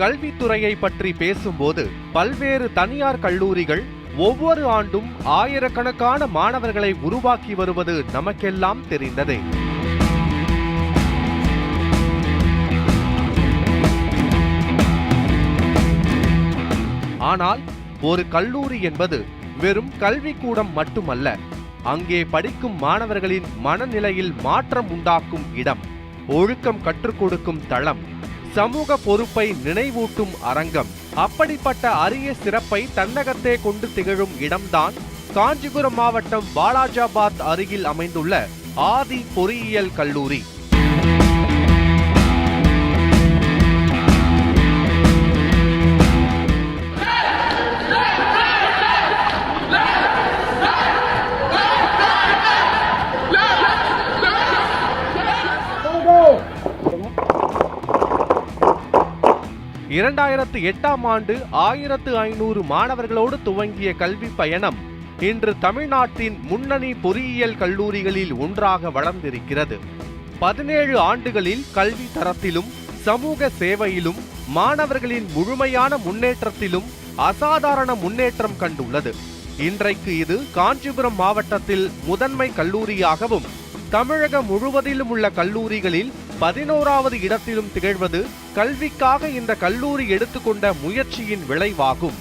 கல்வித்துறையை பற்றி பேசும்போது பல்வேறு தனியார் கல்லூரிகள் ஒவ்வொரு ஆண்டும் ஆயிரக்கணக்கான மாணவர்களை உருவாக்கி வருவது நமக்கெல்லாம் தெரிந்ததே. ஆனால் ஒரு கல்லூரி என்பது வெறும் கல்விக்கூடம் மட்டுமல்ல, அங்கே படிக்கும் மாணவர்களின் மனநிலையில் மாற்றம் உண்டாக்கும் இடம், ஒழுக்கம் கற்றுக் கொடுக்கும் தளம், சமூக பொறுப்பை நினைவூட்டும் அரங்கம். அப்படிப்பட்ட அரிய சிறப்பை தன்னகத்தே கொண்டு திகழும் இடம்தான் காஞ்சிபுரம் மாவட்டம் வாலாஜாபாத் அருகில் அமைந்துள்ள ஆதி பொறியியல் கல்லூரி. இரண்டாயிரத்து 8ஆம் ஆண்டு 1500 மாணவர்களோடு துவங்கிய கல்வி பயணம் இன்று தமிழ்நாட்டின் முன்னணி பொறியியல் கல்லூரிகளில் ஒன்றாக வளர்ந்திருக்கிறது. 17 ஆண்டுகளில் கல்வி தரத்திலும் சமூக சேவையிலும் மாணவர்களின் முழுமையான முன்னேற்றத்திலும் அசாதாரண முன்னேற்றம் கண்டுள்ளது. இன்றைக்கு இது காஞ்சிபுரம் மாவட்டத்தில் முதன்மை கல்லூரியாகவும் தமிழகம் முழுவதிலும் உள்ள கல்லூரிகளில் 11வது இடத்திலும் திகழ்வது கல்விக்காக இந்த கல்லூரி எடுத்துக்கொண்ட முயற்சியின் விளைவாகும்.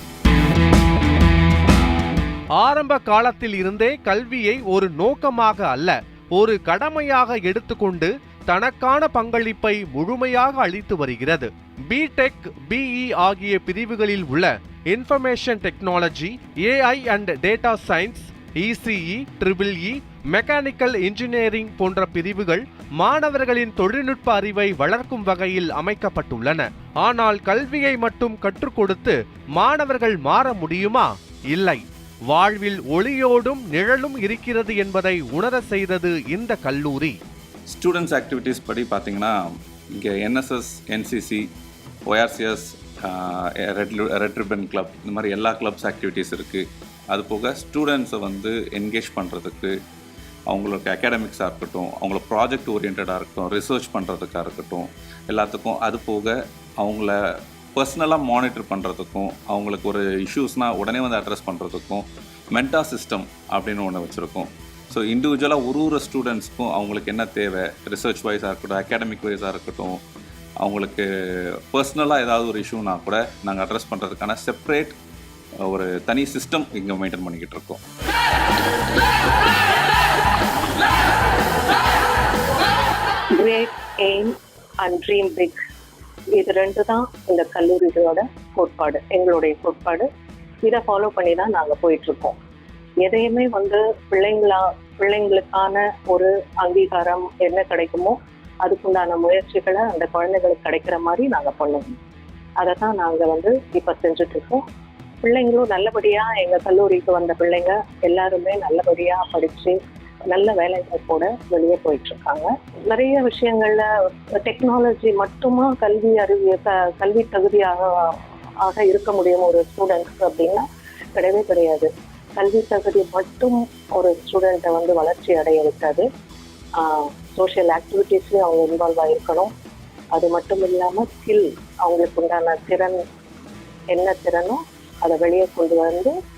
ஆரம்ப காலத்தில் இருந்தே கல்வியை ஒரு நோக்கமாக அல்ல, ஒரு கடமையாக எடுத்துக்கொண்டு தனக்கான பங்களிப்பை முழுமையாக அளித்து வருகிறது. பிடெக், பிஇ ஆகிய பிரிவுகளில் உள்ள information technology, AI and data science, ECE, EEE, mechanical engineering போன்ற பிரிவுகள் மாணவர்களின் தொழில்நுட்ப அறிவை வளர்க்கும் வகையில் அமைக்கப்பட்டுள்ளன. ஆனால் கல்வியை மட்டும் கற்றுக் கொடுத்து மாணவர்கள் மாற முடியுமா? இல்லை. வாழ்வில் ஒளியோடும் நிழலும் இருக்கிறது என்பதை உணர செய்தது இந்த கல்லூரி. ஸ்டூடெண்ட்ஸ் ஆக்டிவிட்டீஸ் படி பார்த்தீங்கன்னா இங்கே NSS, NCC, YRCS, red ribbon club, இந்த மாதிரி எல்லா கிளப்ஸ் ஆக்டிவிட்டீஸ் இருக்குது. அது போக ஸ்டூடெண்ட்ஸை என்கேஜ் பண்ணுறதுக்கு, அவங்களுக்கு அகாடமிக்ஸாக இருக்கட்டும், அவங்கள ப்ராஜெக்ட் ஓரியன்டாக இருக்கட்டும், ரிசர்ச் பண்ணுறதுக்காக இருக்கட்டும், எல்லாத்துக்கும். அது போக அவங்கள பர்சனலாக மானிட்டர் பண்ணுறதுக்கும், அவங்களுக்கு ஒரு இஷ்யூஸ்னால் உடனே அட்ரஸ் பண்ணுறதுக்கும் மென்டார் சிஸ்டம் அப்படின்னு ஒன்று வச்சுருக்கோம். ஸோ இண்டிவிஜுவலாக ஒரு ஸ்டூடெண்ட்ஸ்க்கும் அவங்களுக்கு என்ன தேவை, ரிசர்ச் வைஸாக இருக்கட்டும், அகாடமிக் வைஸாக இருக்கட்டும், அவங்களுக்கு பர்சனலாக ஏதாவது ஒரு இஷ்யூனா கூட நாங்கள் அட்ரஸ் பண்ணுறதுக்கான செப்பரேட் ஒரு தனி சிஸ்டம் இங்கே மெயின்டைன் பண்ணிக்கிட்டு இருக்கோம். Great aim and dream big, இது ரெண்டு தான் இந்த கல்லூரிகளோட கோட்பாடு, எங்களுடைய கோட்பாடு. இதை ஃபாலோ பண்ணி தான் நாங்கள் போயிட்டுருக்கோம். எதையுமே பிள்ளைங்களுக்கான ஒரு அங்கீகாரம் என்ன கிடைக்குமோ அதுக்குண்டான முயற்சிகளை அந்த குழந்தைகளுக்கு கிடைக்கிற மாதிரி நாங்கள் பண்ணுவோம். அதை தான் நாங்கள் இப்போ செஞ்சுட்ருக்கோம். பிள்ளைங்களும் நல்லபடியாக, எங்கள் கல்லூரிக்கு வந்த பிள்ளைங்க எல்லாருமே நல்லபடியாக படித்து நல்ல வேலைவாய்ப்போட வெளியே போயிட்டுருக்காங்க. நிறைய விஷயங்களில் டெக்னாலஜி மட்டுமா கல்வி தகுதியாக இருக்க முடியும் ஒரு ஸ்டூடெண்ட்ஸ்க்கு அப்படின்னா கிடையவே கிடையாது. கல்வி தகுதி மட்டும் ஒரு ஸ்டூடெண்ட்டை வளர்ச்சி அடைய வைக்காது. சோஷியல் ஆக்டிவிட்டீஸ்லேயும் அவங்க இன்வால்வ் ஆகிருக்கணும். அது மட்டும் இல்லாமல் ஸ்கில், அவங்களுக்கு உண்டான திறன், என்ன திறனோ அதை வெளியே கொண்டு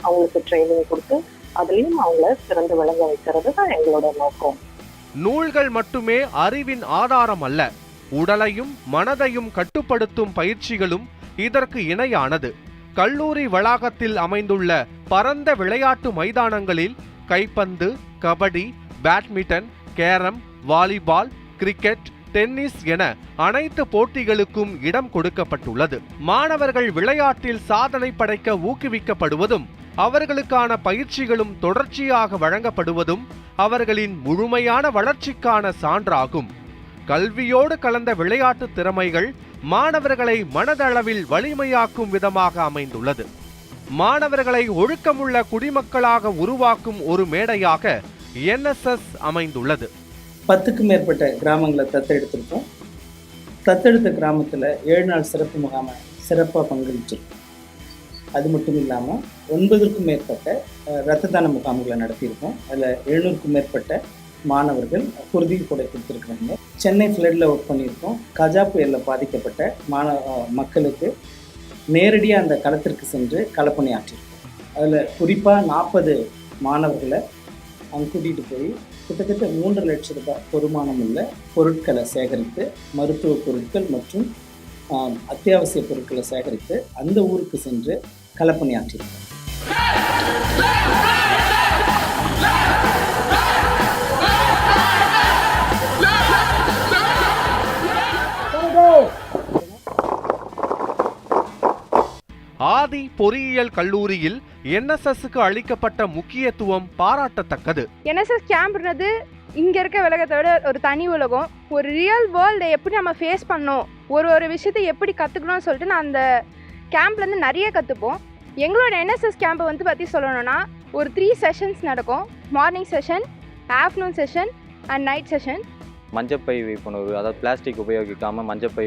அவங்களுக்கு ட்ரைனிங் கொடுத்து அதுலேயும் அவங்கள சிறந்து விளங்க வைக்கிறது தான் எங்களோட நோக்கம். நூல்கள் மட்டுமே அறிவின் ஆதாரம் அல்ல, உடலையும் மனதையும் கட்டுப்படுத்தும் பயிற்சிகளும் இதற்கு இணையானது. கல்லூரி வளாகத்தில் அமைந்துள்ள பரந்த விளையாட்டு மைதானங்களில் கைப்பந்து, kabaddi, badminton, carrom, volleyball, cricket, tennis என அனைத்து போட்டிகளுக்கும் இடம் கொடுக்கப்பட்டுள்ளது. மாணவர்கள் விளையாட்டில் சாதனை படைக்க ஊக்குவிக்கப்படுவதும் அவர்களுக்கான பயிற்சிகளும் தொடர்ச்சியாக வழங்கப்படுவதும் அவர்களின் முழுமையான வளர்ச்சிக்கான சான்றாகும். கல்வியோடு கலந்த விளையாட்டு திறமைகள் மாணவர்களை மனதளவில் வலிமையாக்கும் விதமாக அமைந்துள்ளது. மாணவர்களை ஒழுக்கமுள்ள குடிமக்களாக உருவாக்கும் ஒரு மேடையாக என்எஸ்எஸ் அமைந்துள்ளது. 10க்கும் மேற்பட்ட கிராமங்களை தத்தெடுத்திருக்கோம். தத்தெடுத்த கிராமத்தில் 7 நாள் சிறப்பு முகாமை சிறப்பாக பங்களிச்சிருக்கோம். அது மட்டும் இல்லாமல் 9க்கும் மேற்பட்ட இரத்த தான முகாம்களை நடத்தியிருக்கோம். அதில் 700க்கும் மேற்பட்ட மாணவர்கள் குருதி கொடை கொடுத்துருக்குறாங்க. சென்னை ஃப்ளட்டில் ஒர்க் பண்ணியிருக்கோம். கஜா புயலில் பாதிக்கப்பட்ட மக்களுக்கு நேரடியாக அந்த களத்திற்கு சென்று களப்பணி ஆற்றியிருக்கோம். அதில் குறிப்பாக 40 மாணவர்களை அங்கே கூட்டிகிட்டு போய் கிட்டத்தட்ட 3 லட்சம் ரூபாய் பொறுமானம் உள்ள பொருட்களை சேகரித்து, மருத்துவ பொருட்கள் மற்றும் அத்தியாவசிய பொருட்களை சேகரித்து அந்த ஊருக்கு சென்று களப்பணி ஆற்றியிருக்கோம். ஆதி பொறியியல் கல்லூரியில் என்எஸ்எஸ்க்கு அளிக்கப்பட்ட முக்கியத்துவம் பாராட்டத்தக்கது. என்எஸ்எஸ் கேம்ப்ன்றது இங்கே இருக்க உலகத்தை விட ஒரு தனி உலகம். ஒரு ரியல் வேர்ல்டை எப்படி நம்ம ஃபேஸ் பண்ணோம், ஒரு விஷயத்தை எப்படி கற்றுக்கணும்னு சொல்லிட்டு நான் அந்த கேம்ப்லேருந்து நிறைய கற்றுப்போம். எங்களோட என்எஸ்எஸ் கேம்பை பற்றி சொல்லணும்னா ஒரு 3 செஷன்ஸ் நடக்கும். Morning session, afternoon session and night session. மஞ்சப்பை விழிப்புணர்வு, அதாவது பிளாஸ்டிக் உபயோகிக்காமல் மஞ்சப்பை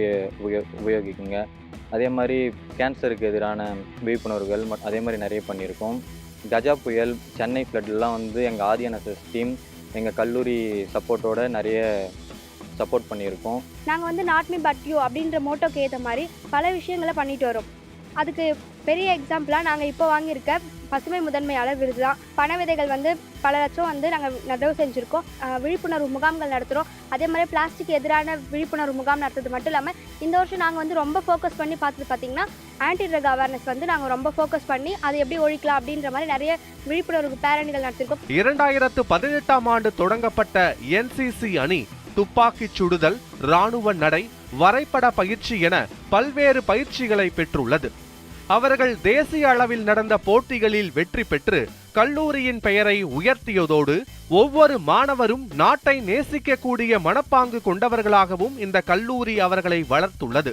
உபயோகிக்குங்க. அதே மாதிரி கேன்சருக்கு எதிரான விழிப்புணர்வுகள் அதே மாதிரி நிறைய பண்ணியிருக்கோம். கஜா புயல், சென்னை ஃப்ளட்லாம் எங்கள் ஆதி என்எஸ்எஸ் டீம் எங்கள் கல்லூரி சப்போர்ட்டோட நிறைய சப்போர்ட் பண்ணியிருக்கோம். நாங்கள் நாட் மீ பட் யூ அப்படின்ற மோட்டோக்கு ஏற்ற மாதிரி பல விஷயங்களை பண்ணிட்டு வரோம். அதுக்கு பெரிய எக்ஸாம்பிளாக நாங்கள் இப்போ வாங்கியிருக்க பசுமை முதன்மையாளர் விருது தான். பண விதைகள் பல லட்சம் நாங்கள் நடவு செஞ்சுருக்கோம். விழிப்புணர்வு முகாம்கள் நடத்துகிறோம். அதே மாதிரி பிளாஸ்டிக் எதிரான விழிப்புணர்வு முகாம் நடத்துறது மட்டும் இல்லாமல் இந்த வருஷம் நாங்கள் ரொம்ப ஃபோக்கஸ் பண்ணி பார்த்தது பார்த்திங்கன்னா ஆன்டி ட்ரக் அவேர்னஸ் நாங்கள் ரொம்ப ஃபோக்கஸ் பண்ணி அதை எப்படி ஒழிக்கலாம் அப்படின்ற மாதிரி நிறைய விழிப்புணர்வு பேரணிகள் நடத்திருக்கோம். 2018ஆம் ஆண்டு தொடங்கப்பட்ட என்சிசி அணி துப்பாக்கிச் சுடுதல், இராணுவ நடை, வரைபட பயிற்சி என பல்வேறு பயிற்சிகளை பெற்றுள்ளது. அவர்கள் தேசிய அளவில் நடந்த போட்டிகளில் வெற்றி பெற்று கல்லூரியின் பெயரை உயர்த்தியதோடு ஒவ்வொரு மாணவரும் நாட்டை நேசிக்கக்கூடிய மனப்பாங்கு கொண்டவர்களாகவும் இந்த கல்லூரி அவர்களை வளர்த்துள்ளது.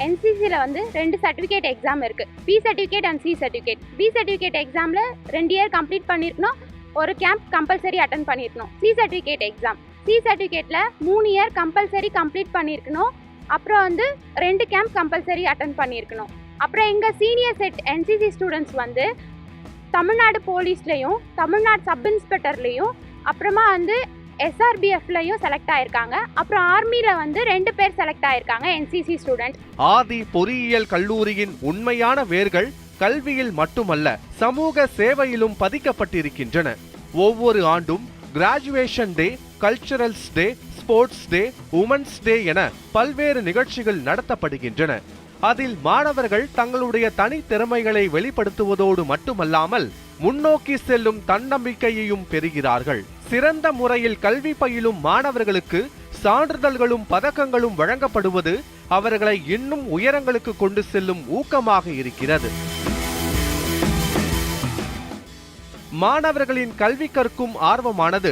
என்சிசியில் 2 சர்டிஃபிகேட் எக்ஸாம் இருக்குது. B certificate and C certificate. B certificate எக்ஸாமில் 2 இயர் கம்ப்ளீட் பண்ணியிருக்கணும். ஒரு கேம்ப் கம்பல்சரி அட்டன் பண்ணியிருக்கணும். C certificate exam. சி சர்டிஃபிகேட்டில் 3 இயர் கம்பல்சரி கம்ப்ளீட் பண்ணியிருக்கணும். அப்புறம் 2 கேம்ப் கம்பல்சரி அட்டன் பண்ணியிருக்கணும். அப்புறம் எங்கள் senior set NCC students Tamil Nadu போலீஸ்லேயும் தமிழ்நாடு சப் இன்ஸ்பெக்டர்லேயும் அப்புறமா எஸ்ஆர்பிஎஃப்லையும் செலக்ட் ஆயிருக்காங்க. அப்புறம் ஆர்மியில் 2 பேர் செலக்ட் ஆயிருக்காங்க என்சிசி ஸ்டூடெண்ட். ஆதி பொறியியல் கல்லூரியின் உண்மையான வேர்கள் கல்வியில் மட்டுமல்ல, சமூக சேவையிலும் பதிக்கப்பட்டிருக்கின்றன. ஒவ்வொரு ஆண்டும் கிராஜுவேஷன் டே, கல்ச்சரல்ஸ் டே, ஸ்போர்ட்ஸ் டே, உமன்ஸ் டே என பல்வேறு நிகழ்ச்சிகள் நடத்தப்படுகின்றன. அதில் மாணவர்கள் தங்களுடைய தனித்திறமைகளை வெளிப்படுத்துவதோடு மட்டுமல்லாமல் முன்னோக்கி செல்லும் தன்னம்பிக்கையையும் பெறுகிறார்கள். சிறந்த முறையில் கல்வி பயிலும் மாணவர்களுக்கு சான்றிதழ்களும் பதக்கங்களும் வழங்கப்படுவது அவர்களை இன்னும் உயரங்களுக்கு கொண்டு செல்லும் ஊக்கமாக இருக்கிறது. மாணவர்களின் கல்வி கற்கும் ஆர்வமானது